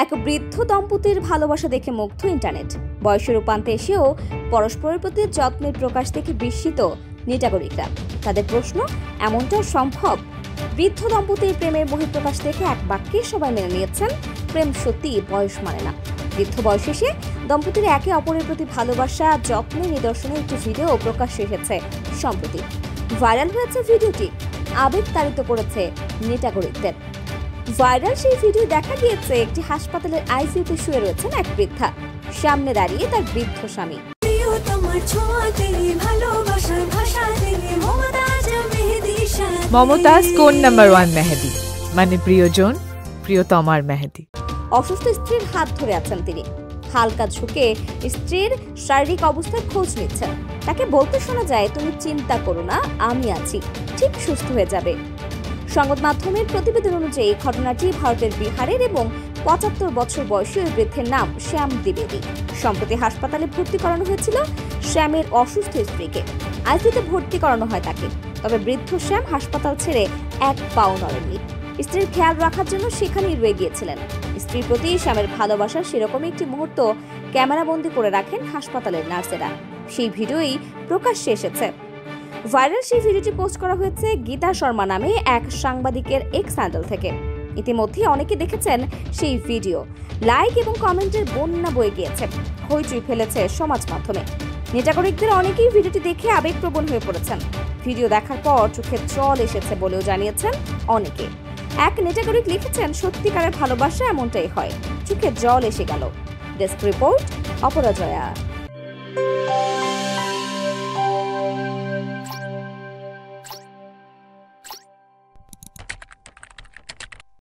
এক বৃদ্ধ দম্পতির ভালোবাসা দেখে মুগ্ধ ইন্টারনেট। বয়সের উপান্তে এসেও পরস্পরের প্রতি যত্নের প্রকাশ দেখে বিস্মিত নেটাগরিকরা। তাদের প্রশ্ন, এমনটা সম্ভব? বৃদ্ধ দম্পতির প্রেমের বহিঃপ্রকাশ দেখে এক বাক্যে সবাই মেনে নিয়েছেন, প্রেম সত্যি বয়স মানে না। বৃদ্ধ বয়সে এসে দম্পতির একে অপরের প্রতি ভালোবাসা যত্নের নিদর্শনের একটি ভিডিও প্রকাশ্যে এসেছে সম্প্রতি। ভাইরাল হয়েছে ভিডিওটি, আবেগ তাড়িত করেছে নেটাগরিকদের। ভাইরাল সেই ভিডিও দেখা গিয়েছে একটি হাসপাতালের আইসিইউতে শুয়ে রয়েছেন এক বৃদ্ধা, সামনে দাঁড়িয়ে তার বৃদ্ধ স্বামী। মমতাজ কোন নাম্বার 1 মেহেদি, মানে প্রিয়জন প্রিয়তমার মেহেদি। অসুস্থ স্ত্রীর হাত ধরে আছেন তিনি, হালকা ঝুঁকে স্ত্রীর শারীরিক অবস্থার খোঁজ নিচ্ছেন। তাকে বলতে শোনা যায়, তুমি চিন্তা করো না, আমি আছি, ঠিক সুস্থ হয়ে যাবে। সংবাদ মাধ্যমের প্রতিবেদন অনুযায়ী ঘটনাটি ভারতের বিহারের এবং ৭৫ বছর বয়সী ওই বৃদ্ধের নাম শ্যাম দ্বিবেদী। সম্প্রতি হাসপাতালে ভর্তি করানো হয়েছিল শ্যামের অসুস্থ স্ত্রীকে। আইসিইউতে ভর্তি করানো হয় তাকে। তবে বৃদ্ধ শ্যাম হাসপাতাল ছেড়ে এক পাও নড়েননি। স্ত্রীর খেয়াল রাখার জন্য সেখানেই রয়ে গিয়েছিলেন। স্ত্রীর প্রতি শ্যামের ভালোবাসা সেরকমই একটি মুহূর্ত ক্যামেরাবন্দি করে রাখেন হাসপাতালের নার্সেরা। সেই ভিডিওই প্রকাশ্যে এসেছে। ভাইরাল সেই ভিডিওটি পোস্ট করা হয়েছে গীতা শর্মা নামে এক সাংবাদিকের এক্স হ্যান্ডেল থেকে। ইতিমধ্যে অনেকে দেখেছেন সেই ভিডিও। লাইক এবং কমেন্টের বন্যা বয়ে গিয়েছে, হইচই ফেলেছে সমাজ মাধ্যমে। নেটাগরিকদের অনেকেই ভিডিওটি দেখে আবেগপ্রবণ হয়ে পড়েছেন। ভিডিও দেখার পর চোখে জল এসেছে বলেও জানিয়েছেন অনেকে। এক নেটাগরিক লিখেছেন, সত্যিকারের ভালোবাসা এমনটাই হয়, চোখে জল এসে গেল। Desk report, অপরাজয়া।